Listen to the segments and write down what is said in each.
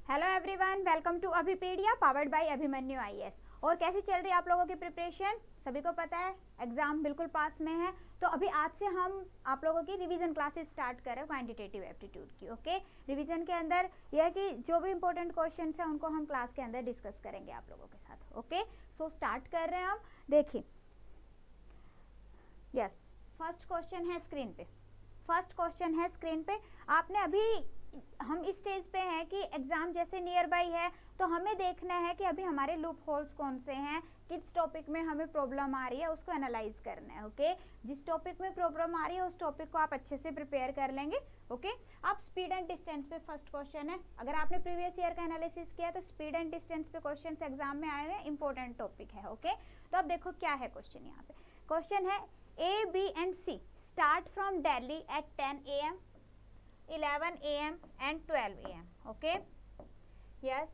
Hello everyone, welcome to Abhipedia powered by Abhimanyu IAS. और कैसी चल रही है आप लोगों की प्रिपरेशन? सभी को पता है एग्जाम बिल्कुल पास में है, तो अभी आज से हम आप लोगों की रिवीजन क्लासेस स्टार्ट कर रहे हैं क्वांटिटेटिव एप्टीट्यूड की। ओके, रिवीजन के अंदर यह है कि जो भी इंपॉर्टेंट क्वेश्चन है उनको हम क्लास के अंदर डिस्कस करेंगे आप लोगों के साथ। ओके, सो स्टार्ट कर रहे हैं हम। देखिए, यस, फर्स्ट क्वेश्चन है स्क्रीन पे। फर्स्ट क्वेश्चन है स्क्रीन पे। आपने अभी, हम इस स्टेज पे हैं कि एग्जाम जैसे नियर बाई है, तो हमें देखना है कि अभी हमारे लूप होल्स कौन से हैं, किस टॉपिक में हमें प्रॉब्लम आ रही है, उसको एनालाइज करना है। ओके, जिस टॉपिक में प्रॉब्लम आ रही है उस टॉपिक को आप अच्छे से प्रिपेयर कर लेंगे। ओके, अब स्पीड एंड डिस्टेंस पे फर्स्ट क्वेश्चन है। अगर आपने प्रीवियस ईयर का एनालिसिस किया तो स्पीड एंड डिस्टेंस पे क्वेश्चन एग्जाम में आए हुए हैं, इंपॉर्टेंट टॉपिक है। ओके, तो अब देखो क्या है क्वेश्चन। यहाँ पे क्वेश्चन है A, B and C start from Delhi at 10 a.m., 11 a.m. and 12 a.m. Okay, yes,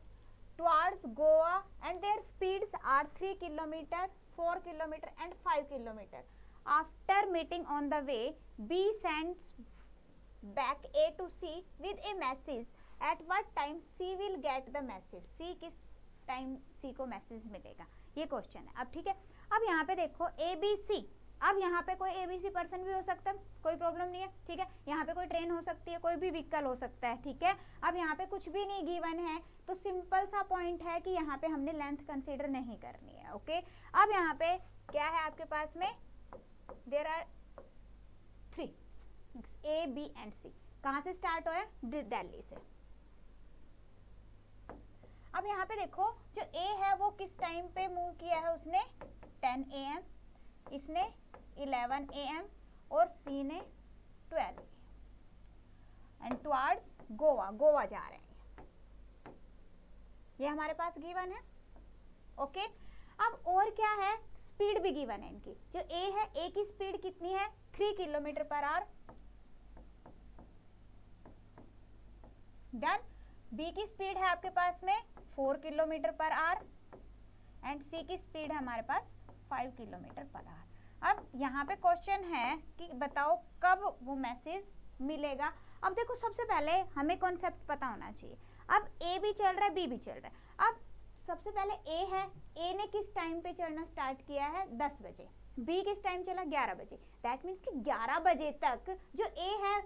towards Goa and their speeds are 3 kilometer, 4 kilometer and 5 kilometer. After meeting on the way, B sends back A to C with a message. At what time C will get the message? C किस time C को message मिलेगा, ये question है। अब ठीक है, अब यहाँ पे देखो A B C। अब यहाँ पे कोई ABC पर्सन भी हो सकता है, कोई प्रॉब्लम नहीं है। ठीक है, यहाँ पे कोई ट्रेन हो सकती है, कोई भी व्हीकल हो सकता है। ठीक है, अब यहाँ पे कुछ भी नहीं गिवन है, तो सिंपल सा पॉइंट है कि यहाँ पे हमने लेंथ कंसीडर नहीं करनी है। ओके, अब यहाँ पे क्या है आपके पास में, there are 3 A, B and C। कहाँ से स्टार्ट हुआ है? दिल्ली से। अब यहाँ पे देखो, जो A है वो किस टाइम पे मूव किया है उसने? 10 AM, इसने 11 AM और C ने 12 AM। And towards Goa, Goa जा रहे हैं, ये हमारे पास गिवन है। ओके, अब और क्या है, स्पीड भी गिवन है इनकी। जो A है, A की स्पीड कितनी है? 3 kilometer per our. Done. B की स्पीड है आपके पास में 4 kilometre per our and C की स्पीड है हमारे पास 5 किलोमीटर पर आवर। अब यहाँ पे क्वेश्चन है कि बताओ कब वो मैसेज मिलेगा। अब देखो, सबसे पहले हमें कॉन्सेप्ट पता होना चाहिए। अब A भी चल रहा है, B भी चल रहा है। अब सबसे पहले A है, A ने किस टाइम पे चलना स्टार्ट किया है? 10 बजे। B किस टाइम चला? 11 बजे। दैट मीन्स कि 11 बजे तक जो A है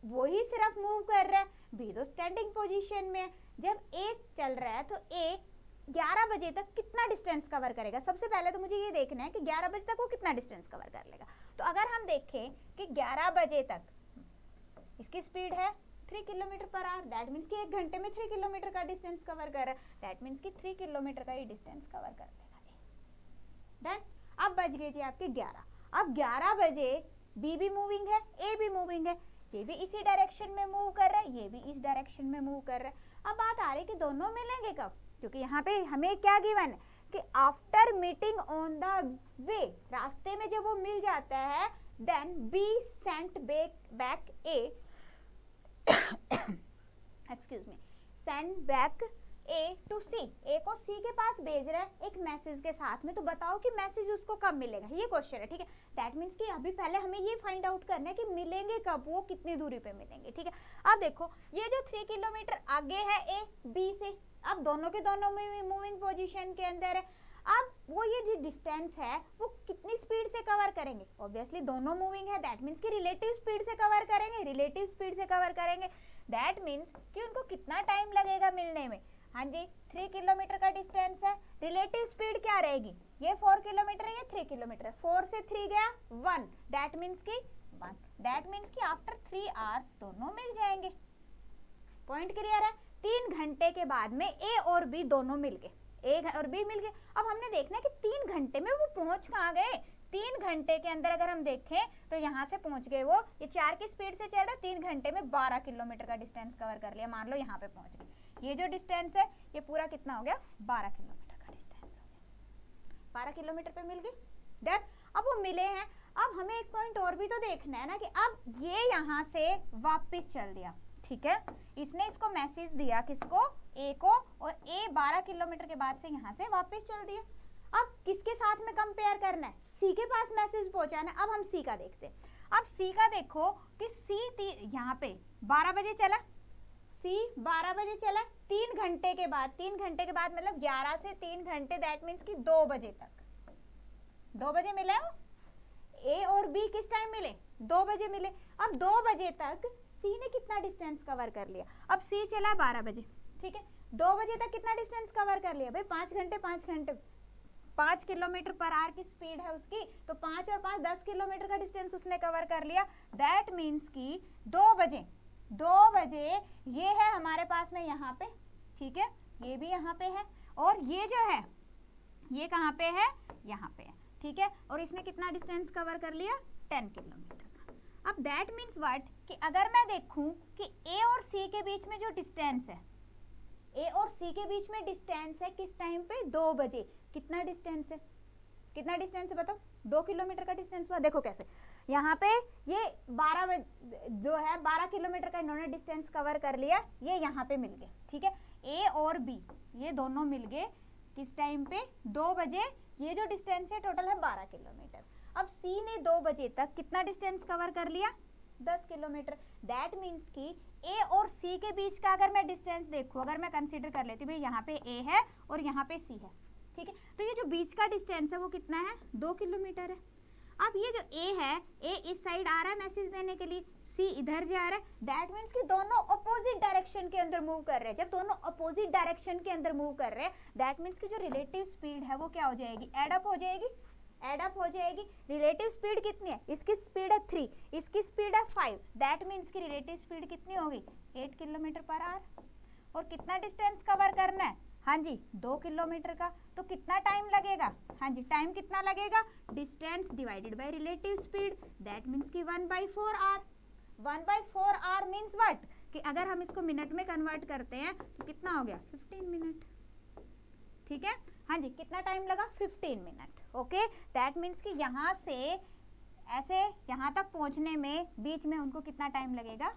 वो ही सिर्फ मूव कर रहा है, B तो स्टैंडिंग पोजीशन में है। जब A चल रहा है तो A 11 बजे तक कितना डिस्टेंस कवर करेगा? सबसे पहले तो मुझे ये देखना है कि 11 बजे तक वो कितना डिस्टेंस कवर कर लेगा। तो अगर हम देखें कि 11 बजे तक इसकी स्पीड है 3 kilometer per our, that means कि 1 घंटे में 3 किलोमीटर का डिस्टेंस कवर कर रहा है। दैट मीन्स कि 3 किलोमीटर का ही डिस्टेंस कवर कर लेगा। डन। अब बज गई जी आपके 11। अब 11 बजे बी भी मूविंग है, ए भी मूविंग है, ये भी इसी डायरेक्शन में मूव कर रहा है, ये भी इस डायरेक्शन में मूव कर रहा है। अब बात आ रही कि दोनों मिलेंगे कब, क्योंकि यहाँ पे हमें क्या गिवन है कि after meeting on the way, रास्ते में जब वो मिल जाता है, then B sent back A excuse me, send back A to C. A को सी के पास भेज रहा है एक मैसेज के साथ में। तो बताओ कि मैसेज उसको कब मिलेगा, ये क्वेश्चन है। ठीक है, दैट मीन्स कि अभी पहले हमें ये फाइंड आउट करना है कि मिलेंगे कब, वो कितनी दूरी पे मिलेंगे। ठीक है, अब देखो ये जो 3 किलोमीटर आगे है ए बी से, अब दोनों के दोनों में मूविंग पोजीशन के अंदर है। अब वो ये जो डिस्टेंस है वो कितनी स्पीड से कवर करेंगे? ऑब्वियसली दोनों मूविंग है, दैट मीन्स कि रिलेटिव स्पीड से कवर करेंगे, रिलेटिव स्पीड से कवर करेंगे। दैट मीन्स कि उनको कितना टाइम लगेगा मिलने में? हाँ जी, 3 किलोमीटर का डिस्टेंस है, रिलेटिव स्पीड क्या रहेगी? ये 4 किलोमीटर है, ये 3 किलोमीटर है, 4 से 3 गया 1, दैट मीन्स कि 1, दैट मीन्स कि आफ्टर 3 आवर्स दोनों मिल जाएंगे। पॉइंट क्लियर है? 3 घंटे के बाद में ए और बी दोनों मिल गए, ए और बी मिल गए। अब हमने देखना है कि 3 घंटे में वो पहुंच कहाँ गए। 3 घंटे के अंदर अगर हम देखें तो यहाँ से पहुंच गए वो, ये 4 की स्पीड से चल रहा है, 3 घंटे में 12 किलोमीटर का डिस्टेंस कवर कर लिया। मान लो यहाँ पे पहुंच गए, ये जो डिस्टेंस है ये पूरा कितना हो गया? 12 किलोमीटर का डिस्टेंस हो गया। 12 किलोमीटर पे मिल गई। डन। अब वो मिले हैं, अब हमें एक पॉइंट और भी तो देखना है ना कि अब ये यहाँ से वापिस चल दिया। ठीक है, इसने इसको मैसेज दिया, किसको? ए को, और ए 12 किलोमीटर के बाद से यहाँ से वापस चल दिया। अब किसके साथ में कंपेयर करना है? सी के पास मैसेज पहुंचाना है। अब हम सी का देखते हैं। अब सी का देखो कि सी यहाँ पे 12 बजे चला, सी 12 बजे चला, 3 घंटे के बाद, 3 घंटे के बाद मतलब 11 से 3 घंटे, दैट मीन्स कि 2 बजे तक, 2 बजे मिले हो। ए और बी किस टाइम मिले? 2 बजे मिले। अब 2 बजे तक सी ने कितना डिस्टेंस कवर कर लिया? अब सी चला 12 बजे, ठीक है, 2 बजे तक कितना डिस्टेंस कवर कर लिया भाई? 5 घंटे 5 किलोमीटर पर आवर की स्पीड है उसकी, तो 5 और 5 10 किलोमीटर का डिस्टेंस उसने कवर कर लिया। दैट मीन्स कि 2 बजे ये है हमारे पास में यहाँ पे, ठीक है, ये भी यहाँ पे है, और ये जो है ये कहाँ पे है? यहाँ पे है, ठीक है, और इसने कितना डिस्टेंस कवर कर लिया? 10 किलोमीटर का। अब दैट मीन्स व्हाट कि अगर मैं देखूं कि ए और सी के बीच में जो डिस्टेंस है, ए और सी के बीच में डिस्टेंस है किस टाइम पे? 2 बजे। कितना डिस्टेंस है? कितना डिस्टेंस है बताओ? 2 किलोमीटर का डिस्टेंस हुआ। देखो कैसे, यहाँ पे ये 12 किलोमीटर का इन्होंने डिस्टेंस कवर कर लिया, ये यहाँ पे मिल गए, ठीक है, ए और बी ये दोनों मिल गए किस टाइम पे? 2 बजे। ये जो डिस्टेंस है टोटल है 12 किलोमीटर। अब सी ने 2 बजे तक कितना डिस्टेंस कवर कर लिया? 10 किलोमीटर। दैट मीन्स कि ए और सी के बीच का अगर मैं डिस्टेंस देखूं, अगर मैं कंसीडर कर लेती हूँ भाई यहाँ पे ए है और यहाँ पे सी है, ठीक है, तो ये जो बीच का डिस्टेंस है वो कितना है? 2 किलोमीटर है। अब ये जो ए है, ए इस साइड आ रहा है मैसेज देने के लिए, सी इधर जा रहा है, दैट मीन्स कि दोनों अपोजिट डायरेक्शन के अंदर मूव कर रहे हैं। जब दोनों अपोजिट डायरेक्शन के अंदर मूव कर रहे हैं, दैट मीन्स कि जो रिलेटिव स्पीड है वो क्या हो जाएगी? एडअप हो जाएगी। रिलेटिव स्पीड कितनी है? इसकी स्पीड है 3, इसकी स्पीड है 5, दैट मीन्स की रिलेटिव स्पीड कितनी होगी? 8 किलोमीटर पर आवर। और कितना डिस्टेंस कवर करना है? हाँ जी 2 किलोमीटर का। तो कितना टाइम लगेगा? हाँ जी टाइम कितना लगेगा? Distance divided by relative speed, that means की 1/4 आवर। 1/4 आवर मीन्स व्हाट कि अगर हम इसको मिनट में कन्वर्ट करते हैं तो कितना हो गया? 15 मिनट, ठीक है, हाँ जी कितना टाइम लगा? 15 मिनट। ओके, दैट मीन्स कि यहाँ से ऐसे यहाँ तक पहुँचने में बीच में उनको कितना टाइम लगेगा?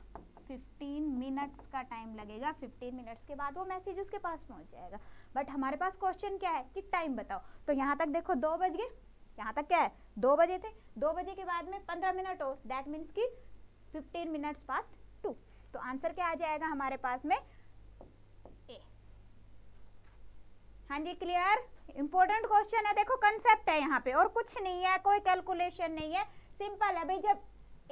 15 मिनट्स का टाइम लगेगा। 15 मिनट्स के बाद वो मैसेज उसके पास पहुँच जाएगा। बट हमारे पास क्वेश्चन क्या है कि टाइम बताओ। तो यहाँ तक देखो 2 बज गए, यहाँ तक क्या है? 2 बजे थे, 2 बजे के बाद में 15 मिनट हो, दैट मीन्स कि 15 मिनट्स पास्ट 2। तो आंसर क्या आ जाएगा हमारे पास में? ए। हाँ जी क्लियर? इंपॉर्टेंट क्वेश्चन है, देखो कंसेप्ट है यहाँ पे और कुछ नहीं है, कोई कैलकुलेशन नहीं है, सिंपल है भाई। जब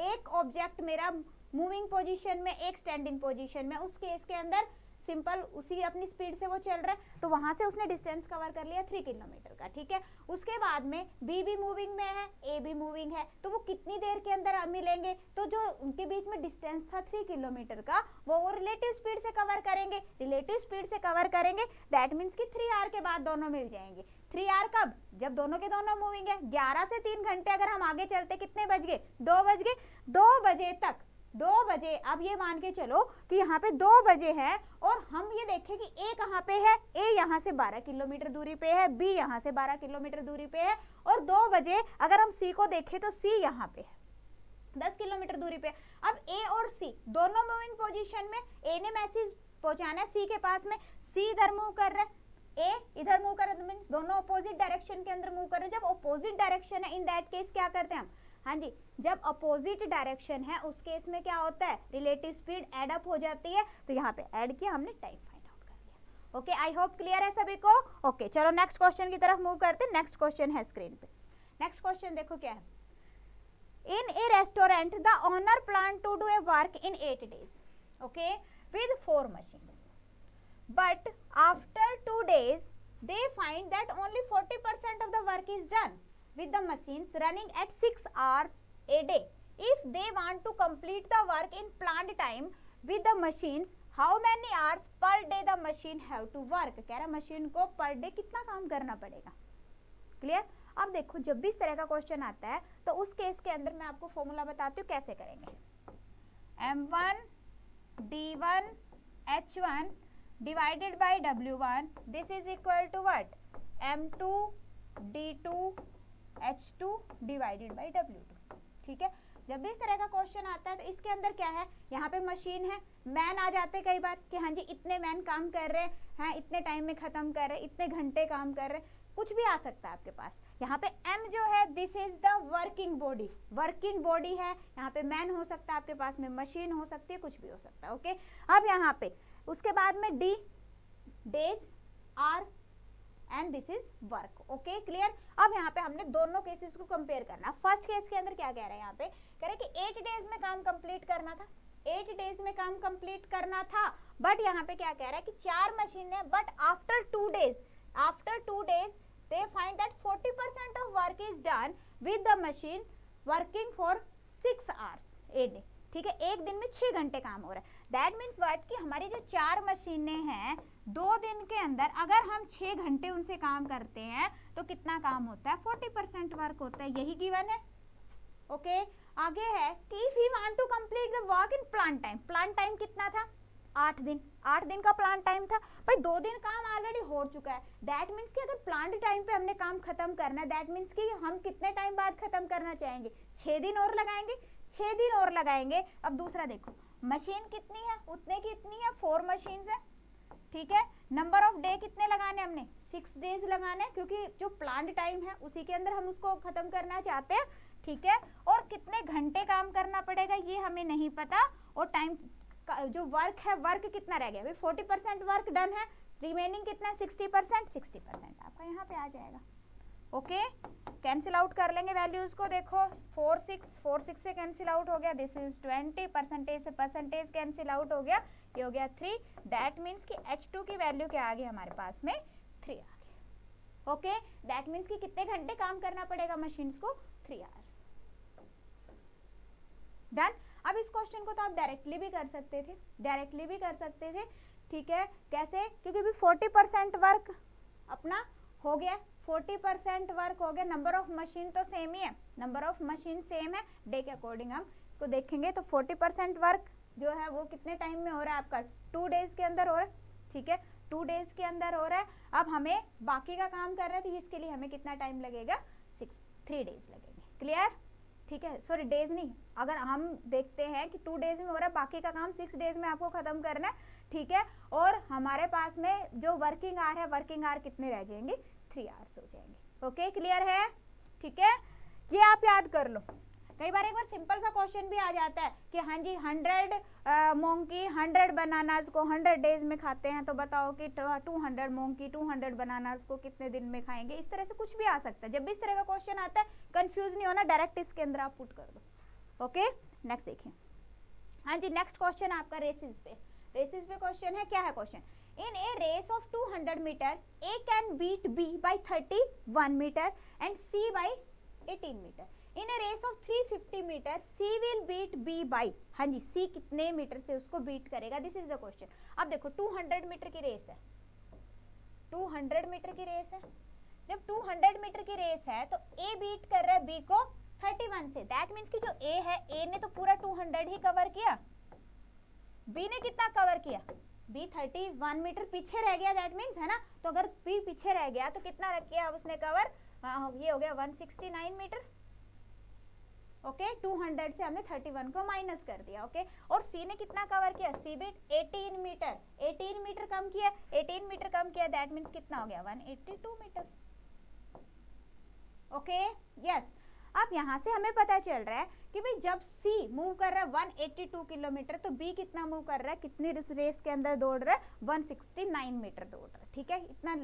एक ऑब्जेक्ट मेरा मूविंग पोजीशन में, एक स्टैंडिंग पोजीशन में, उस केस के अंदर सिंपल उसी अपनी स्पीड से वो चल रहा है, तो वहां से उसने डिस्टेंस कवर कर लिया 3 किलोमीटर का, ठीक है। उसके बाद में बी भी मूविंग में है, ए भी मूविंग है, तो वो कितनी देर के अंदर मिलेंगे? तो जो उनके बीच में डिस्टेंस था 3 किलोमीटर का, वो रिलेटिव स्पीड से कवर करेंगे। रिलेटिव स्पीड से कवर करेंगे, दैट मीन्स कि 3 आवर के बाद दोनों मिल जाएंगे। 3 आवर कब? जब दोनों के दोनों मूविंग है। 11 से 3 घंटे अगर हम आगे चलते, कितने बज गए? 2 बज गए। 2 बजे तक, 2 बजे, अब ये मान के चलो कि यहाँ पे 2 बजे है और हम ये देखें कि ए कहाँ पे है? ए यहाँ से 12 किलोमीटर दूरी पे है, बी यहाँ से 12 किलोमीटर दूरी पे है, और 2 बजे अगर हम सी को देखें तो सी यहाँ पे है 10 किलोमीटर दूरी पे। अब ए और सी दोनों मूविंग पोजीशन में, ए ने मैसेज पहुंचाना है सी के पास में, सी इधर मूव कर रहा है, ए इधर मूव कर रहा है, मींस दोनों अपोजिट डायरेक्शन के अंदर मूव कर रहे हैं। जब अपोजिट डायरेक्शन है, इन दैट केस क्या करते हैं हम? हाँ जी, जब अपोजिट डायरेक्शन है उस केस में क्या होता है? रिलेटिव स्पीड एड अप हो जाती है। तो यहाँ पे ऐड किया हमने, टाइम फाइंड आउट कर लिया। ओके, आई होप क्लियर है सभी को। ओके चलो नेक्स्ट क्वेश्चन की तरफ मूव करते हैं। नेक्स्ट क्वेश्चन है स्क्रीन पे। नेक्स्ट क्वेश्चन देखो क्या है। In a restaurant the owner plan to do a work इन 8 days, okay, with 4 machines, but after 2 days they find that only 40% of the work is done with the machines running at 6 hours a day. If they want to complete the work in planned time with the machines, how many hours per day the machine have to work? कह रहा machine को per day कितना काम करना पड़ेगा। Clear? अब देखो जब भी इस तरह का क्वेश्चन आता है तो उस केस के अंदर मैं आपको फॉर्मूला बताती हूँ कैसे करेंगे। M1 D1 H1 divided by W1, this is equal to what? M2 D2 H2 divided by W2, ठीक है। जब भी इस तरह का क्वेश्चन आता है तो इसके अंदर क्या है? यहाँ पे मशीन है, मैन आ जाते हैं कई बार कि हाँ जी इतने मैन काम कर रहे हैं, इतने टाइम में खत्म कर रहे हैं, इतने घंटे काम कर रहे हैं, कुछ भी आ सकता है आपके पास। यहाँ पे m जो है this is the working body, working body है, यहाँ पे मैन हो सकता है आपके पास में, मशीन हो सकती है, कुछ भी हो सकता है। ओके, अब यहाँ पे उसके बाद में d days are and this is work. Okay clear. अब यहाँ पे हमने दोनों केसेस को कंपेयर करना। फर्स्ट केस के अंदर क्या कह रहे हैं, यहाँ पे कह रहे हैं कि 8 डेज में काम कंप्लीट करना था, 8 डेज में काम कंप्लीट करना था, बट यहाँ पे क्या कह रहा है कि 4 मशीन है, but after 2 days they find that 40% of work is done with the machine working for 6 hours a day। ठीक है, एक दिन में 6 घंटे काम हो रहा है। दैट मीन्स व्हाट कि हमारी जो 4 मशीनें हैं 2 दिन के अंदर अगर हम 6 घंटे उनसे काम करते हैं तो कितना काम होता है, 40% वर्क होता है, यही गिवन है। ओके आगे है कि if we want to complete the work in plan time कितना था, 8 दिन का प्लान टाइम था भाई, 2 दिन काम ऑलरेडी हो चुका है। दैट मीन्स कि अगर प्लान टाइम पे हमने काम खत्म करना है, दैट मीन्स कि हम कितने टाइम बाद खत्म करना चाहेंगे, 6 दिन और लगाएंगे, 6 दिन और लगाएंगे। अब दूसरा देखो मशीन कितनी है, उतने की इतनी है, 4 मशीन्स है। ठीक है, नंबर ऑफ डे कितने लगाने हमने, 6 डेज लगाने, क्योंकि जो प्लान टाइम है उसी के अंदर हम उसको खत्म करना चाहते हैं। ठीक है, और कितने घंटे काम करना पड़ेगा ये हमें नहीं पता, और टाइम जो वर्क है, वर्क कितना रह गया, 40% वर्क डन है, रिमेनिंग कितना 60% आपका यहाँ पे आ जाएगा। ओके कैंसिल आउट कर लेंगे वैल्यूज को, देखो 4 6 से कैंसिल आउट हो गया, दिस इज 20, परसेंटेज से परसेंटेज कैंसिल आउट हो गया, ये हो गया 3। दैट मीन्स कि H2 की वैल्यू क्या आ गई हमारे पास में, 3 आ गई। ओके दैट मीन्स कि कितने घंटे काम करना पड़ेगा मशीन्स को, 3 आवर्स। डन। अब इस क्वेश्चन को तो आप डायरेक्टली भी कर सकते थे, ठीक है, कैसे, क्योंकि अभी 40% वर्क अपना हो गया, 40% वर्क हो गया, नंबर ऑफ मशीन तो सेम ही है, नंबर ऑफ मशीन सेम है, डे के अकॉर्डिंग हम इसको देखेंगे तो 40% वर्क जो है वो कितने टाइम में हो रहा है आपका, 2 डेज के अंदर हो रहा है। ठीक है, 2 डेज के अंदर हो रहा है। अब हमें बाकी का काम कर रहे हैं तो इसके लिए हमें कितना टाइम लगेगा, 3 डेज लगेंगे। क्लियर, ठीक है, सॉरी डेज नहीं, अगर हम देखते हैं कि 2 डेज में हो रहा है, बाकी का काम 6 डेज में आपको खत्म करना है। ठीक है, और हमारे पास में जो वर्किंग आवर है, वर्किंग आवर कितने रह जाएंगे, 3 आवर्स हो जाएंगे। ओके क्लियर है, ठीक है, ये आप याद कर लो। कई बार एक बार सिंपल सा क्वेश्चन भी आ जाता है कि हाँ जी 100 मोंकी 100 बनानास को 100 डेज में खाते हैं, तो बताओ कि 200 मोंकी 200 बनानास को कितने दिन में खाएंगे। इस तरह से कुछ भी आ सकता है। जब भी इस तरह का क्वेश्चन आता है कंफ्यूज नहीं होना, डायरेक्ट इसके अंदर आप पुट कर दो। ओके नेक्स्ट देखिए, हाँ जी नेक्स्ट क्वेश्चन आपका रेसिस पे क्वेश्चन है। क्या है question, in a race of 200 meter A can beat B by 31 meter and C by 18 meter. In a race of 350 meter C will beat B by, हाँ जी सी कितने मीटर से उसको बीट करेगा, दिस इज द क्वेश्चन। अब देखो 200 metre की race है, 200 मीटर की रेस है, जब 200 मीटर की रेस है तो ए बीट कर रहा है बी को 31 से, दैट मीन्स कि जो ए है, ए ने तो पूरा 200 ही कवर किया, बी ने कितना कवर किया, बी 31 मीटर पीछे रह गया, दैट मीन्स है ना, तो अगर बी पीछे रह गया तो कितना रख किया उसने कवर, ये हो गया 169 मीटर। ओके 200 से हमने 31 को माइनस कर दिया। ओके और सी ने कितना कवर किया, सी बीट 18 मीटर, 18 मीटर कम किया, 18 मीटर कम किया, दैट मीन्स कितना हो गया 182 मीटर। ओके यस, अब यहाँ से हमें पता चल रहा है कि भाई जब C मूव कर रहा है 182 किलोमीटर तो B कितना मूव कर रहा है, कितनी रेस के अंदर दौड़ रहा है, 169 मीटर दौड़ रहा है। ठीक है इतना।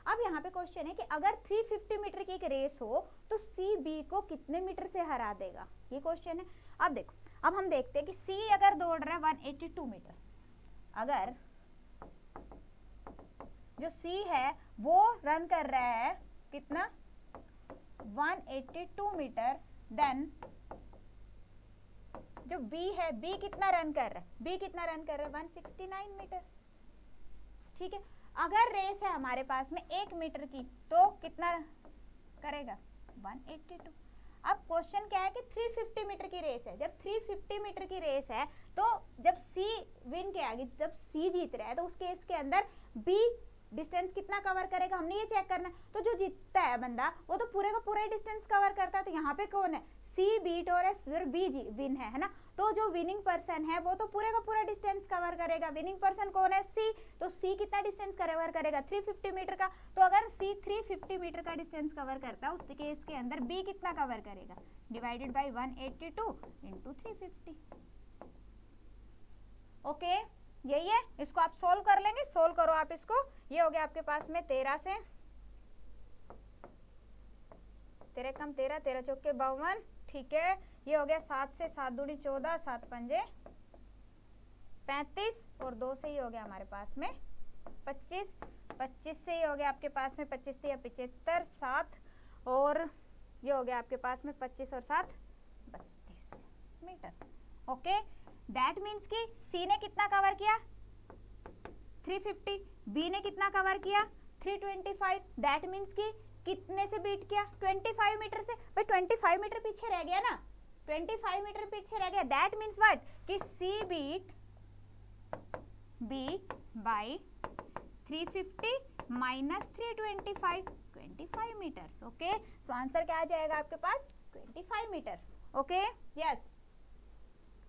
अब यहाँ पे क्वेश्चन है कि अगर 350 मीटर की एक रेस हो तो C B को कितने मीटर से हरा देगा, ये क्वेश्चन है। अब देखो, अब हम देखते हैं कि C अगर दौड़ रहा है 182 मीटर, अगर जो C है वो रन कर रहा है कितना 182 मीटर, देन जो B है, B कितना रन कर रहा है, B कितना रन कर रहा है 169 मीटर। ठीक है, अगर रेस है हमारे पास में 1 मीटर की तो कितना करेगा 182। अब क्वेश्चन क्या है कि 350 मीटर की रेस है, जब 350 मीटर की रेस है तो जब C विन के आगे, जब C जीत रहा है तो उस केस के अंदर B डिस्टेंस कितना कवर करेगा, हमने ये चेक करना है। तो जो जीतता है बंदा वो तो पूरे का पूरा डिस्टेंस कवर करता है, तो यहाँ पे कौन है सी बीट और सिर्फ बी विन है ना, तो जो विनिंग पर्सन है वो तो पूरे का पूरा डिस्टेंस कवर करेगा। विनिंग पर्सन कौन है? सी। तो सी कितना डिस्टेंस कवर करेगा? 350 मीटर का। तो अगर सी 350 मीटर का डिस्टेंस कवर करता है उस केस के अंदर बी कितना कवर करेगा? Divided by 182 into 350। ओके, यही है। इसको आप सोल्व कर लेंगे, सोल्व करो आप इसको। ये हो गया आपके पास में 13 से 13 कम 13, 13 चौके 52, ठीक है। ये हो गया 7 से 7 दूनी 14, 7 पंजे 35 और 2 से ही हो गया हमारे पास में 25, 25 से ही हो गया आपके पास में 25 से 75, 7 और ये हो गया आपके पास में 25 और 7 32 मीटर। ओके, दैट मीन्स कि सी ने कितना कवर किया? 350, बी ने कितना कवर किया? 325। दैट मीन्स कि कितने से बीट किया? 25 मीटर से। भाई 25 मीटर पीछे रह गया ना, 25 मीटर पीछे रह गया। दैट मीन्स व्हाट कि C beat B by 350 minus 325, 25 metres. Okay, so answer क्या आ जाएगा आपके पास? 25 मीटर्स। Okay, yes,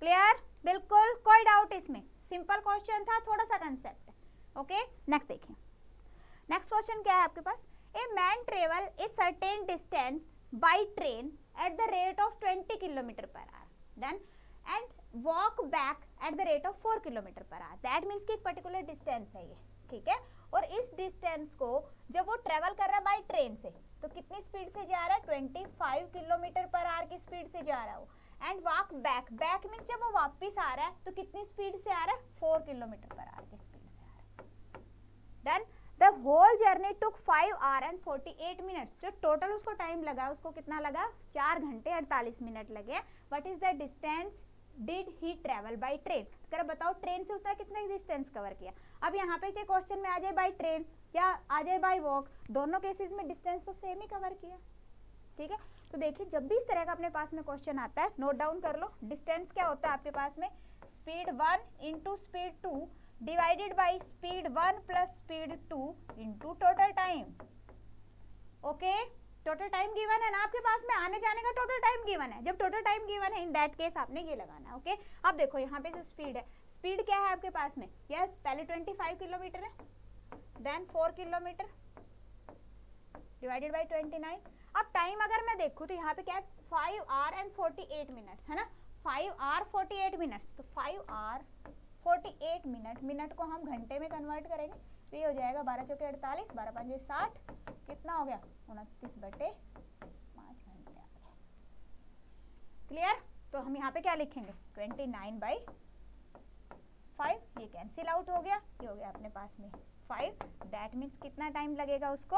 clear? बिल्कुल, कोई डाउट इसमें? सिंपल क्वेश्चन था, थोड़ा सा कंसेप्ट। ओके, नेक्स्ट देखिए। नेक्स्ट क्वेश्चन क्या है आपके पास? A man travel a certain distance by train at the rate of 20 kilometre per hour then and walk back at the rate of 4 kilometre per our. That means कि एक particular distance है ये, ठीक है। और इस डिस्टेंस को जब वो ट्रेवल कर रहा है बाय ट्रेन से तो कितनी स्पीड से जा रहा है? 25 किलोमीटर पर आवर की स्पीड से जा रहा है वो। And walk back, back means जब वो वापस आ रहा है तो कितनी स्पीड से आ रहा है? 4 किलोमीटर पर आवर की स्पीड से आ रहा है। Then the whole journey took 5 hour and 48 minutes. जो टोटल उसको टाइम लगा उसको कितना लगा? 4 घंटे 48 मिनट लगे। What is the distance did he travel by train? कर बताओ, ट्रेन से उसने कितने डिस्टेंस कवर किया? अब यहाँ पे क्वेश्चन में आ जाए बाय ट्रेन या आ जाए बाय वॉक, दोनों केसेस में डिस्टेंस तो सेम ही कवर किया, ठीक है। तो देखिए, जब भी इस तरह का अपने पास में क्वेश्चन आता है नोट डाउन कर लो। डिस्टेंस क्या होता है आपके पास में? Speed 1 into speed 2 divided by speed 1 plus speed 2 into total time. Okay, total time given है ना आपके पास में, आने जाने का टोटल टाइम गिवन है। जब टोटल टाइम गिवन है इन दैट केस आपने ये लगाना है। ओके, अब देखो यहाँ पे जो स्पीड है, स्पीड क्या है आपके पास में? यस, पहले 25 किलोमीटर है, देन 4 किलोमीटर डिवाइडेड बाई 29। अब टाइम अगर मैं देखूँ तो यहाँ पे क्या है? 5 आवर एंड 48 मिनट्स है ना, 5 आवर 48 मिनट्स। तो 5 आवर 48 मिनट, मिनट को हम घंटे में कन्वर्ट करेंगे तो ये हो जाएगा 12 चौके 48, 12 पंजे 60, कितना हो गया? 29/5 घंटे आ गया। क्लियर? तो हम यहाँ पे क्या लिखेंगे? 29/5, ये कैंसिल आउट हो गया, ये हो गया अपने पास में 5। दैट मीन्स कितना टाइम लगेगा उसको?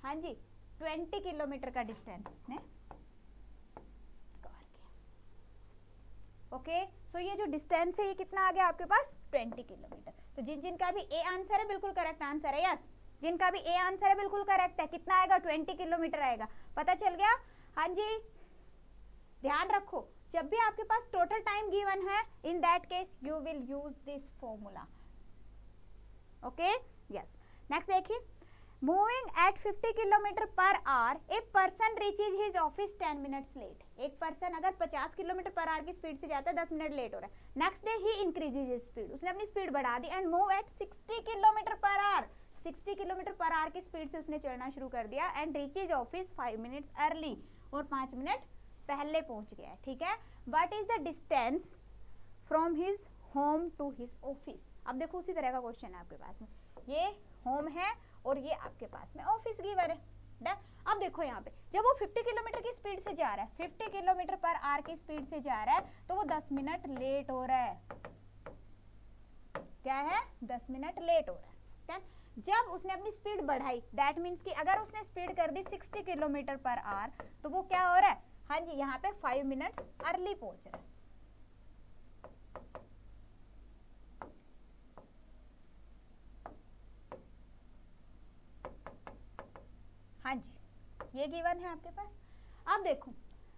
हाँ जी, 20 किलोमीटर का डिस्टेंस उसने कवर किया। ओके, सो ये जो डिस्टेंस है ये कितना आ गया आपके पास? 20 किलोमीटर। तो जिनका भी ए आंसर है बिल्कुल करेक्ट आंसर है। यस, जिनका भी ए आंसर है बिल्कुल करेक्ट है। कितना आएगा? 20 किलोमीटर आएगा। पता चल गया? हाँ जी, ध्यान रखो, जब भी आपके पास टोटल टाइम गिवन है in that case you will use this formula. Okay, yes. Next देखिए, moving at 50 kilometre per hour a person reaches his office 10 minutes late. एक पर्सन अगर 50 किलोमीटर पर आवर की स्पीड से जाता है, 10 minute late हो रहा है। नेक्स्ट डे ही इंक्रीजेज हिज स्पीड, उसने अपनी स्पीड बढ़ा दी and move at 60 kilometre per hour. 60 kilometre per hour की स्पीड से उसने चलना शुरू कर दिया and reaches office 5 minutes early, और 5 मिनट पहले पहुंच गया है, ठीक है। What is the distance from his home to his office? अब देखो उसी तरह का क्वेश्चन है आपके पास में, ये होम है और ये आपके पास में ऑफिस गिवन है। डन। अब देखो यहाँ पे जब वो 50 किलोमीटर की स्पीड से जा रहा है, 50 किलोमीटर पर आवर की स्पीड से जा रहा है, तो वो 10 मिनट लेट हो रहा है। क्या है? 10 मिनट लेट हो रहा है। डन। जब उसने अपनी स्पीड बढ़ाई, दैट मीन्स कि अगर उसने स्पीड कर दी 60 किलोमीटर पर आवर, तो वो क्या हो रहा है? हाँ जी, यहाँ पे 5 मिनट्स अर्ली पहुंच रहा है। हाँ जी, ये गिवन है आपके पास। अब देखो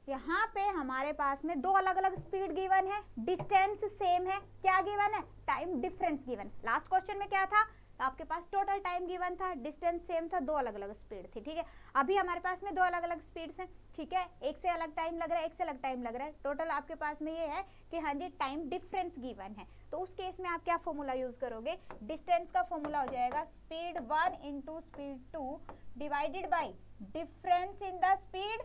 यहाँ पे हमारे पास में दो अलग अलग स्पीड गिवन है, डिस्टेंस सेम है, क्या गिवन है? Time difference given. Last question में क्या था? तो आपके पास टोटल टाइम गिवन था, डिस्टेंस सेम था, दो अलग अलग स्पीड थी, ठीक है। अभी हमारे पास में दो अलग अलग स्पीड्स हैं, ठीक है, एक से अलग टाइम लग रहा है, एक से अलग टाइम लग रहा है, टोटल आपके पास में ये है कि हाँ जी टाइम डिफरेंस गिवन है। तो उस केस में आप क्या फॉर्मूला यूज करोगे, डिस्टेंस का फॉर्मूला हो जाएगा speed 1 into speed 2 divided by difference in the speed,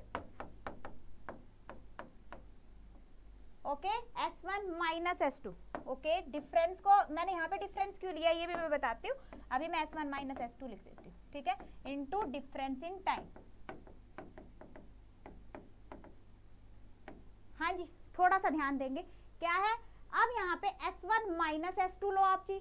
okay, S1 minus S2, okay. Difference को मैंने यहाँ पे डिफरेंस क्यों लिया ये भी मैं बताती हूँ, अभी मैं S1 माइनस S2 लिख देती हूँ, ठीक है, इनटू डिफरेंस इन टाइम। हाँ जी, थोड़ा सा ध्यान देंगे, क्या है, अब यहाँ पे S1 माइनस S2 लो आप जी,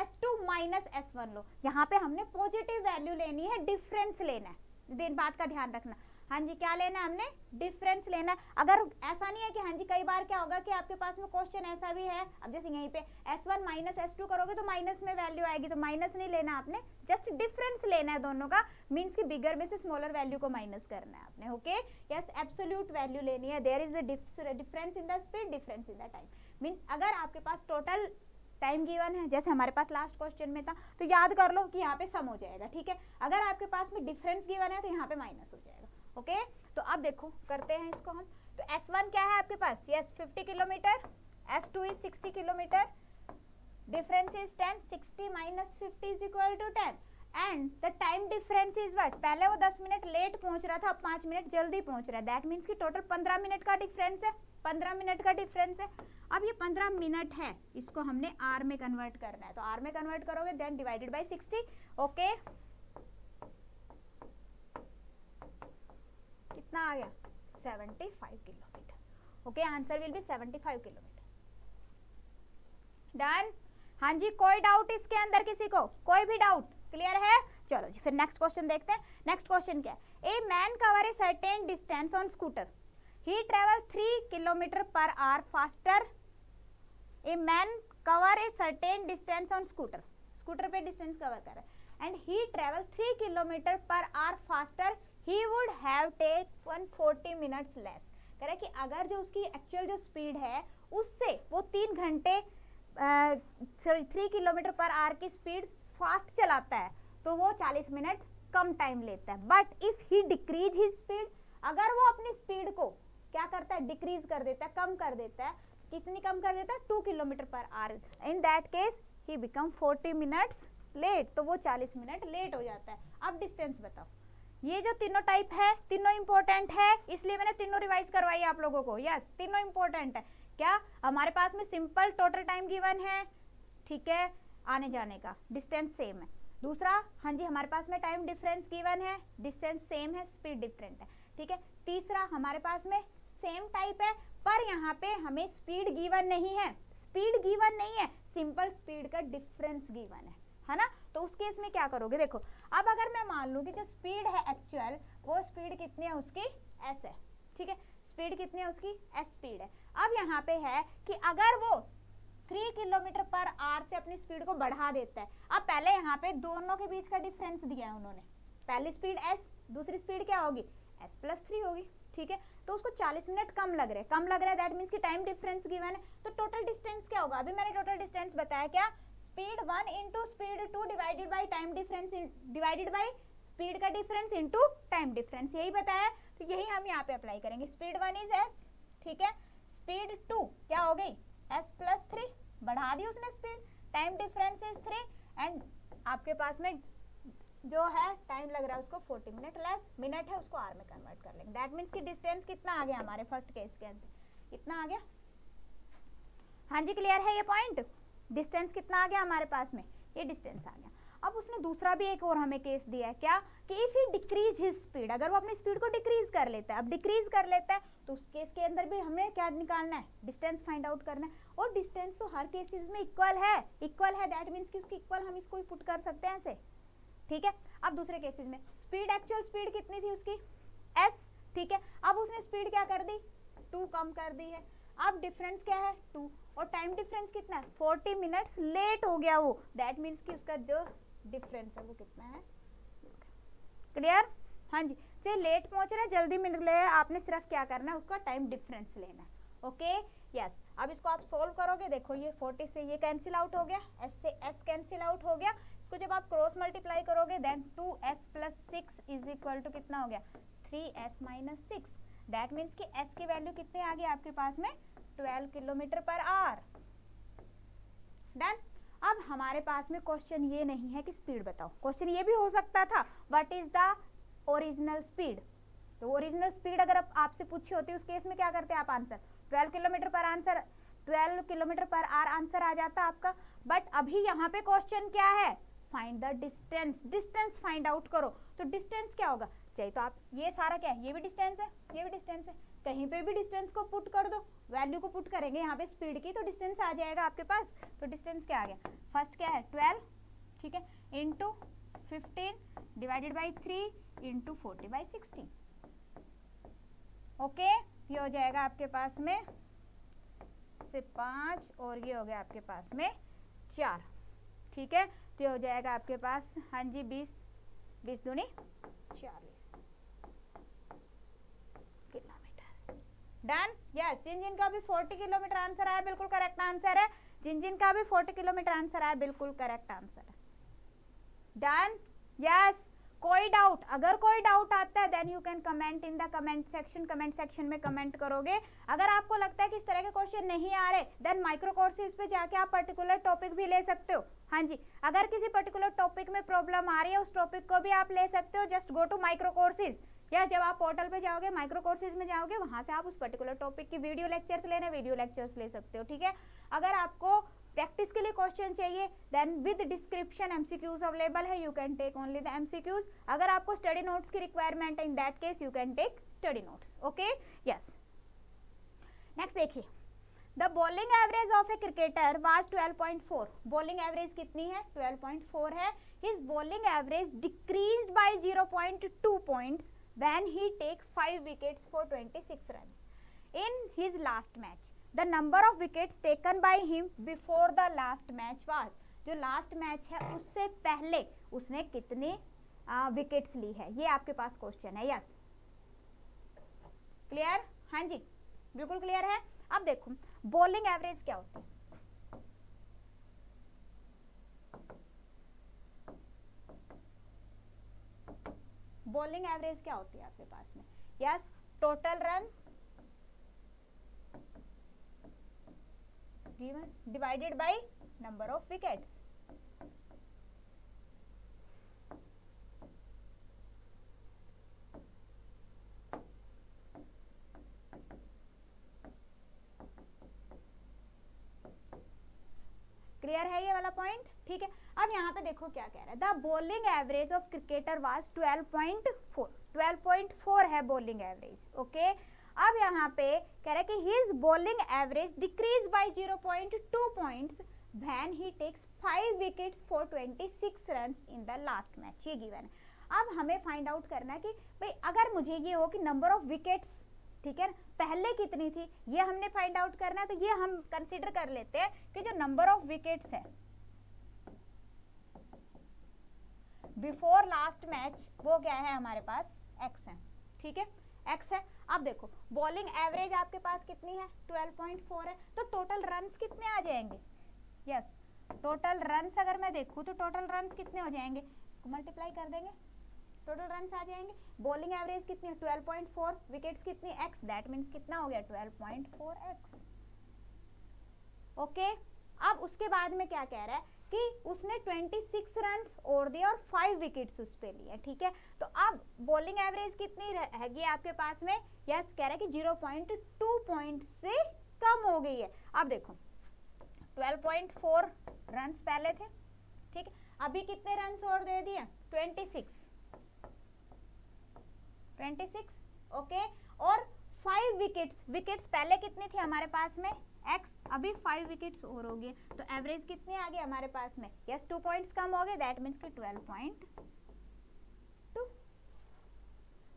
S2 माइनस S1 लो, यहाँ पे हमने पॉजिटिव वैल्यू लेनी है, डिफरेंस लेना है, दिन बात का ध्यान रखना। हाँ जी, क्या लेना है हमने, डिफरेंस लेना है। अगर ऐसा नहीं है कि हाँ जी कई बार क्या होगा कि आपके पास में क्वेश्चन ऐसा भी है, अब जैसे यहीं पे S1 माइनस S2 करोगे तो माइनस में वैल्यू आएगी, तो माइनस नहीं लेना आपने, जस्ट डिफरेंस लेना है दोनों का, मीन्स कि बिगर में से स्मॉलर वैल्यू को माइनस करना है आपने, ओके। यस, एब्सोल्यूट वैल्यू लेनी है, there is the difference in the speed, difference in the time, means अगर आपके पास टोटल टाइम गिवन है जैसे हमारे पास लास्ट क्वेश्चन में था, तो याद कर लो कि यहाँ पे सम हो जाएगा, ठीक है। अगर आपके पास में डिफरेंस गिवन है तो यहाँ पे माइनस हो जाएगा, ओके। तो अब देखो करते हैं इसको हम, तो S1 क्या है आपके पास, yes 50 kilometre, S2 is 60 kilometre, difference is 10, 60 minus 50 is equal to 10, and the time difference is what, पहले वो 10 मिनट लेट पहुंच रहा था, अब 5 मिनट जल्दी पहुंच रहा है, दैट मीन्स कि टोटल 15 मिनट का डिफरेंस है, 15 मिनट का डिफरेंस है। अब ये 15 मिनट है, इसको हमने आर में कन्वर्ट करना है, तो आर में कन्वर्ट करोगे देन डिवाइडेड बाय 60, ओके। कितना आ गया, 75 kilometre, okay, answer will be 75 kilometre, done. हाँ जी, कोई डाउट इसके अंदर किसी को, कोई भी डाउट, क्लियर है। चलो जी फिर नेक्स्ट क्वेश्चन देखते हैं। नेक्स्ट क्वेश्चन क्या है, a man cover a certain distance on scooter, he travel 3 kilometer per hour faster, a man cover a certain distance on scooter, scooter पे डिस्टेंस कवर कर रहा है, and he travel 3 kilometer per hour faster, he would have take 140 minutes less. कह रहा है कि अगर जो उसकी एक्चुअल जो स्पीड है उससे वो 3 घंटे 3 किलोमीटर पर आवर की स्पीड फास्ट चलाता है तो वो 40 मिनट कम टाइम लेता है। But if he decrease his speed, अगर वो अपनी स्पीड को क्या करता है, डिक्रीज कर देता है, कम कर देता है, कितनी कम कर देता है, 2 kilometer per hour, in that case he become 40 minutes late, तो वो 40 मिनट लेट हो जाता है। अब डिस्टेंस बताओ, ये जो तीनों टाइप है तीनों इंपॉर्टेंट है, इसलिए मैंने तीनों रिवाइज करवाई आप लोगों को, यस तीनों इंपॉर्टेंट है। क्या हमारे पास में सिंपल टोटल टाइम गिवन है, ठीक है, आने जाने का, डिस्टेंस सेम है। दूसरा, हाँ जी हमारे पास में टाइम डिफरेंस गिवन है, डिस्टेंस सेम है, स्पीड डिफरेंट है, ठीक है। तीसरा हमारे पास में सेम टाइप है पर यहाँ पे हमें स्पीड गिवन नहीं है, स्पीड गिवन नहीं है, सिंपल स्पीड का डिफरेंस गिवन है ना। तो उस केस में क्या करोगे, देखो अब अगर मैं मान लूँ कि जो स्पीड है एक्चुअल, वो स्पीड कितनी है उसकी, एस है, ठीक है, स्पीड कितनी है उसकी, एस स्पीड है। अब यहाँ पे है कि अगर वो 3 किलोमीटर पर आवर से अपनी स्पीड को बढ़ा देता है, अब पहले यहाँ पे दोनों के बीच का डिफरेंस दिया है उन्होंने, पहली स्पीड एस, दूसरी स्पीड क्या होगी, एस प्लस 3 होगी, ठीक है। तो उसको 40 मिनट कम लग रहे, कम लग रहा है, दैट मीन्स कि टाइम डिफरेंस गिवन है, तो टोटल डिस्टेंस क्या होगा, अभी मैंने टोटल डिस्टेंस बताया, क्या, speed 1 into speed 2 divided by time difference divided by speed का डिफरेंस इंटू टाइम डिफरेंस, यही बताया। तो यही हम यहाँ पे अप्लाई करेंगे, स्पीड 1 इज एस, ठीक है, स्पीड 2 क्या हो गई, एस प्लस 3, बढ़ा दी उसने speed, time difference is 3, and आपके पास में जो है टाइम लग रहा है उसको 40 मिनट लेस, मिनट है उसको आर में कन्वर्ट कर लेंगे, दैट मीन्स कि डिस्टेंस कितना आ गया हमारे फर्स्ट केस के अंदर, कितना आ गया, हाँ जी क्लियर है ये पॉइंट, डिस्टेंस कितना आ गया हमारे पास में, ये डिस्टेंस आ गया। अब उसने दूसरा भी एक और हमें केस दिया है, क्या, कि if he decrease his speed, अगर वो अपनी स्पीड को डिक्रीज कर लेता है, अब डिक्रीज कर लेता है तो उस केस के अंदर भी हमें क्या निकालना है, डिस्टेंस फाइंड आउट करना है, और डिस्टेंस तो हर केसेस में इक्वल है, दैट मीन्स कि उसकी इक्वल हम इसको पुट कर सकते हैं ऐसे, ठीक है। अब दूसरे केसेस में स्पीड, एक्चुअल स्पीड कितनी थी उसकी, एस, ठीक है, अब उसने स्पीड क्या कर दी, 2 कम कर दी है, अब डिफरेंस क्या है 2, और टाइम डिफरेंस कितना है, 40 मिनट्स लेट हो गया वो, दैट मीन्स कि उसका जो डिफरेंस है वो कितना है, क्लियर, हाँ जी। चलिए लेट पहुंच रहा है, जल्दी मिल रहा है, आपने सिर्फ क्या करना है, उसका टाइम डिफरेंस लेना है, ओके, यस। अब इसको आप सोल्व करोगे, देखो ये 40 से ये कैंसिल आउट हो गया, एस से एस कैंसिल आउट हो गया, इसको जब आप क्रॉस मल्टीप्लाई करोगे then 2s plus 6 is equal to कितना हो गया 3s माइनस 6। दैट मीन्स कि s की वैल्यू कितनी आ गई आपके पास में 12 किलोमीटर पर आवर। डन। अब हमारे पास में क्वेश्चन ये नहीं है कि स्पीड बताओ, क्वेश्चन ये भी हो सकता था what is the original speed. तो ओरिजिनल स्पीड अगर आपसे पूछी होती उस केस में क्या करते आप answer 12 kilometre per answer 12 kilometre per hour answer आ जाता आपका। बट अभी यहाँ पे क्वेश्चन क्या है find the distance, distance find out करो। तो डिस्टेंस क्या होगा, चाहिए तो आप ये सारा क्या है, ये भी डिस्टेंस है, ये भी डिस्टेंस है, कहीं पे भी डिस्टेंस को पुट कर दो, वैल्यू को पुट करेंगे यहाँ पे स्पीड की तो डिस्टेंस आ जाएगा आपके पास। तो डिस्टेंस क्या आ गया, फर्स्ट क्या है 12, ठीक है, into 15 divided by 3 into 40 by 60। Okay, ये हो जाएगा आपके पास में से 5 और ये हो गया आपके पास में 4, ठीक है। तो ये हो जाएगा आपके पास हाँ जी 20 दूनी 40 किलोमीटर। डन। यस, जिन का भी 40 किलोमीटर आंसर आया बिल्कुल करेक्ट आंसर है, जिन का भी 40 किलोमीटर आंसर आया बिल्कुल करेक्ट आंसर है। डन। यस, कोई डाउट, अगर कोई डाउट आता है then you can comment in the comment section, comment section में कमेंट करोगे। अगर आपको लगता है कि इस तरह के क्वेश्चन नहीं आ रहे देन माइक्रो कोर्सेज पे जाके आप पर्टिकुलर टॉपिक भी ले सकते हो। हाँ जी, अगर किसी पर्टिकुलर टॉपिक में प्रॉब्लम आ रही है उस टॉपिक को भी आप ले सकते हो, just go to micro courses, या जब आप पोर्टल पे जाओगे माइक्रो कोर्सेज में जाओगे वहां से आप उस पर्टिकुलर टॉपिक की वीडियो लेक्चर्स लेने वीडियो लेक्चर्स ले सकते हो, ठीक है। अगर आपको प्रैक्टिस के लिए क्वेश्चन चाहिए then with description MCQs available है, you can take only the MCQs. अगर आपको स्टडी नोट्स की रिक्वायरमेंट है in that case you can take study notes. Okay, yes. Next देखिए, the bowling average of a cricketer was 12.4। Bowling average कितनी है 12.4 है। His bowling average decreased by 0.2 points when he take 5 wickets for 26 runs in his last match. The number of wickets taken by him before the last match was। जो last match है उससे पहले उसने कितने wickets ली है, ये आपके पास question है। Yes, clear? हाँ जी, बिल्कुल क्लियर है। अब देखो बॉलिंग एवरेज क्या होती है, बॉलिंग एवरेज क्या होती है आपके पास में। Yes, total run divided by number of wickets. Clear है ये वाला पॉइंट, ठीक है। अब यहाँ पे देखो क्या कह रहा है, the bowling average of cricketer was 12.4। 12.4 है बॉलिंग एवरेज, ओके। अब यहाँ पे कह रहा है कि his bowling average decrease by 0.2 points when he takes 5 wickets for 26 runs in the last match, ये गिवन है। अब हमें फाइंड आउट करना है कि भाई अगर मुझे ये हो कि नंबर ऑफ विकेट्स, ठीक है, पहले कितनी थी ये हमने फाइंड आउट करना है। तो ये हम कंसीडर कर लेते हैं कि जो नंबर ऑफ विकेट्स है बिफोर लास्ट मैच वो क्या है हमारे पास x है, ठीक है, x है। अब देखो बॉलिंग एवरेज आपके पास कितनी है 12.4 है, तो टोटल रन्स कितने आ जाएंगे। यस, टोटल रन्स अगर मैं देखूं तो टोटल रन्स कितने हो जाएंगे, इसको मल्टीप्लाई कर देंगे टोटल रन्स आ जाएंगे। बॉलिंग एवरेज कितनी है 12.4, विकेट्स कितनी x, दैट मीन्स कितना हो गया 12.4x। ओके, अब उसके बाद में क्या कह रहा है कि उसने 26 रन्स और दिए और 5 विकेट्स उस पे लिए, ठीक है। तो अब बॉलिंग एवरेज कितनी रहेगी आपके पास में, यस कह रहा है कि 0.2 पॉइंट से कम हो गई है। अब देखो 12.4 रन्स पहले थे, ठीक है, अभी कितने रन्स और दे दिए 26, ओके, और 5 विकेट्स, विकेट्स पहले कितनी थी हमारे पास में x, अभी 5 विकेट्स और हो गए, तो एवरेज कितनी आ गई हमारे पास में, यस 2 पॉइंट्स कम हो गए, दैट मीन्स कि 12.2।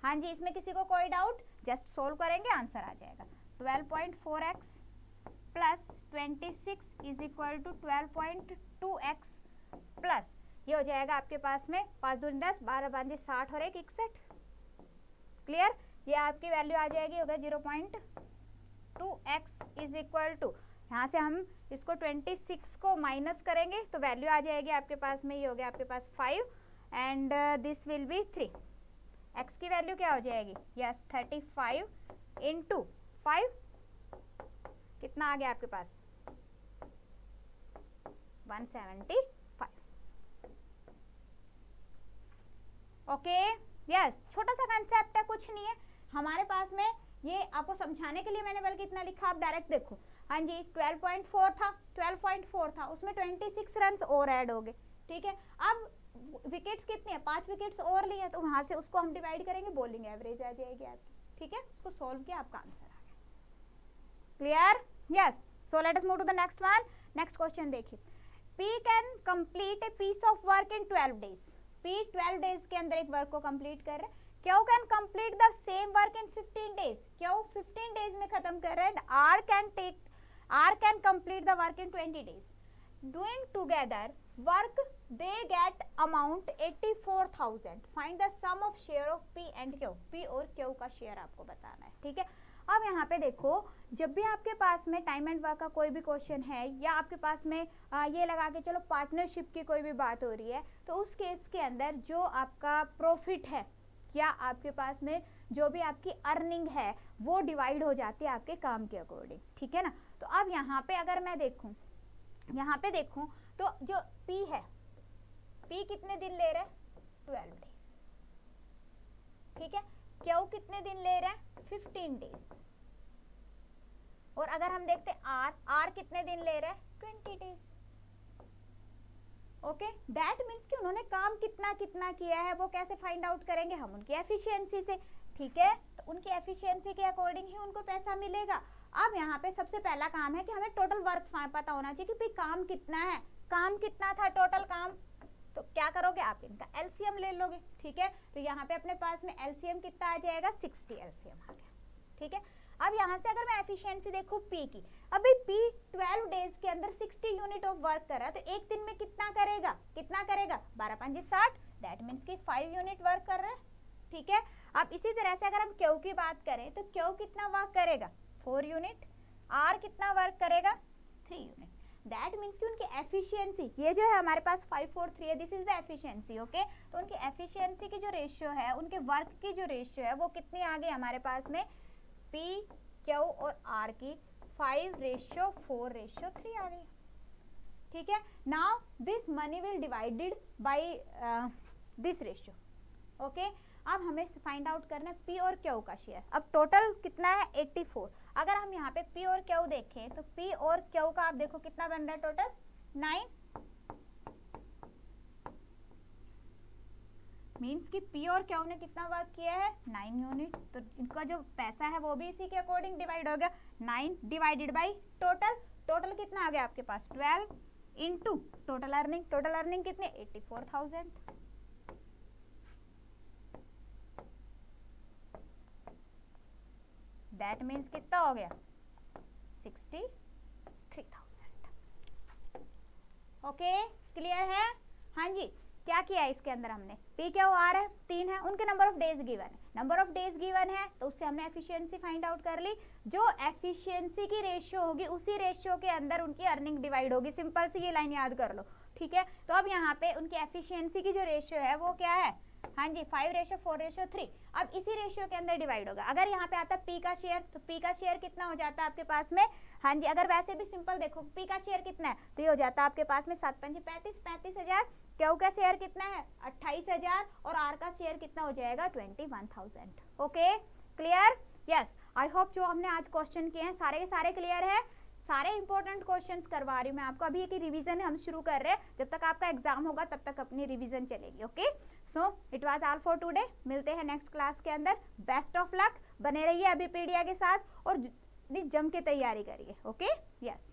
हाँ जी, इसमें किसी को कोई डाउट, जस्ट सोल्व करेंगे आंसर आ जाएगा। 12.4x plus 26 is equal to 12.2x plus ये हो जाएगा आपके पास में 5 दूनी 10, 12 5 60 और 1 61। क्लियर, ये आपकी वैल्यू आ जाएगी होगा 0.2x इज इक्वल टू, यहाँ से हम इसको 26 को माइनस करेंगे तो वैल्यू आ जाएगी आपके पास में, ये हो गया आपके पास 5 and this will be 3। x की वैल्यू क्या हो जाएगी, यस 35 इंटू 5 कितना आ गया आपके पास 175। ओके यस, छोटा सा कंसेप्ट है, कुछ नहीं है हमारे पास में, ये आपको समझाने के लिए मैंने बल्कि इतना लिखा, आप डायरेक्ट देखो। हाँ जी 12.4 था, 12.4 था, उसमें 26 रन और ऐड हो गए, ठीक है। अब विकेट्स कितने हैं, 5 विकेट्स और लिए, तो वहां से उसको हम डिवाइड करेंगे, बॉलिंग एवरेज आ जाएगी आपकी, ठीक है। उसको सॉल्व किया, आपका आंसर आ गया। Clear, yes. So let us move to the next one. Next question देखिए, P can complete a piece of work in 12 days. P 12 days के अंदर एक वर्क को कंप्लीट कर रहे हैं। Q can complete the same work in 15 days. Q 15 days में खत्म कर रहे हैं। R can complete the work in 20 days. Doing together work they get amount 84,000. Find the sum of share of P and Q. P और Q का share आपको बताना है, ठीक है। अब यहाँ पे देखो, जब भी आपके पास में टाइम एंड वर्क का कोई भी क्वेश्चन है या आपके पास में ये लगा के चलो पार्टनरशिप की कोई भी बात हो रही है, तो उस केस के अंदर जो आपका प्रॉफिट है या आपके पास में जो भी आपकी अर्निंग है वो डिवाइड हो जाती है आपके काम के अकॉर्डिंग, ठीक है ना। तो अब यहाँ पे अगर मैं देखूँ, यहाँ पे देखूं तो जो P है, P कितने दिन ले रहा है 12 डेज, ठीक है। Q कितने दिन ले रहा है 15 डेज। और अगर हम देखते हैं R कितने दिन ले रहा है 20 डेज। ओके, दैट मीन्स कि उन्होंने काम कितना कितना किया है वो कैसे फाइंड आउट करेंगे, हम उनकी एफिशिएंसी से, ठीक है। तो उनकी एफिशिएंसी के अकॉर्डिंग ही उनको पैसा मिलेगा। अब यहाँ पे सबसे पहला काम है कि हमें टोटल वर्क पता होना चाहिए कि भाई काम कितना है, काम कितना था टोटल काम। तो क्या करोगे आप, इनका एलसीएम ले लोगे, ठीक है। तो यहाँ पे अपने पास में एलसीएम कितना आ जाएगा 60 एलसीएम आ गया, ठीक है। अब यहाँ से अगर मैं एफिशिएंसी देखूँ P की, अभी P 12 डेज के अंदर 60 यूनिट ऑफ वर्क कर रहा है, तो एक दिन में कितना करेगा 12 5 60, दैट मीन्स कि 5 यूनिट वर्क कर रहा है, ठीक है। अब इसी तरह से अगर हम Q की बात करें तो Q कितना वर्क करेगा 4 यूनिट, R कितना वर्क करेगा 3 यूनिट। दैट मीन्स कि उनकी एफिशिएंसी, ये जो है हमारे पास 543 है, this is the efficiency, okay. तो उनकी एफिशिएंसी की जो रेशियो है, उनके वर्क की जो रेशियो है वो कितनी आ गई हमारे पास में, P, Q और R की 5:4:3 आ गई, ठीक है। Now this money will divided by this ratio, okay. अब हमें फाइंड आउट करना है P और Q का शेयर। अब टोटल कितना है 84। अगर हम यहाँ पे P और Q देखें तो P और Q का आप देखो कितना बन रहा है टोटल 9, मीन्स कि P और Q ने कितना वर्क किया है 9 यूनिट। तो इनका जो पैसा है वो भी इसी के अकॉर्डिंग डिवाइड हो गया, 9 डिवाइडेड बाई टोटल। टोटल कितना आ गया आपके पास 12 into total earning. Total earning कितने 84,000। दैट मीन्स कितना हो गया 63,000। ओके क्लियर है, हाँ जी। क्या किया इसके अंदर हमने, P क्या वो R है 3 है, उनके नंबर ऑफ डेज गिवन है, नंबर ऑफ डेज गिवन है तो उससे हमने एफिशिएंसी फाइंड आउट कर ली। जो एफिशिएंसी की रेशियो होगी उसी रेशियो के अंदर उनकी अर्निंग डिवाइड होगी, सिंपल सी ये लाइन याद कर लो, ठीक है। तो अब यहाँ पे उनकी एफिशिएंसी की जो रेशियो है वो क्या है, हाँ जी 5:4:3। अब इसी रेशियो के अंदर डिवाइड होगा। अगर यहाँ पे आता है P का शेयर, तो P का शेयर कितना हो जाता है आपके पास में, हाँ जी अगर वैसे भी सिंपल देखो P का शेयर कितना है तो ये हो जाता है आपके पास में 7 5 35 35,000। Q का शेयर कितना है 28,000 और R का शेयर कितना हो जाएगा 21,000। Okay clear, yes. I hope जो हमने आज क्वेश्चन किए हैं सारे के सारे क्लियर है। सारे इंपॉर्टेंट क्वेश्चंस करवा रही हूँ मैं आपको, अभी एक रिवीजन हम शुरू कर रहे हैं, जब तक आपका एग्जाम होगा तब तक अपनी रिवीजन चलेगी, okay. So it was all for today, मिलते हैं नेक्स्ट क्लास के अंदर। बेस्ट ऑफ लक, बने रहिए अभी पीडिया के साथ और जम के तैयारी करिए, ओके यस।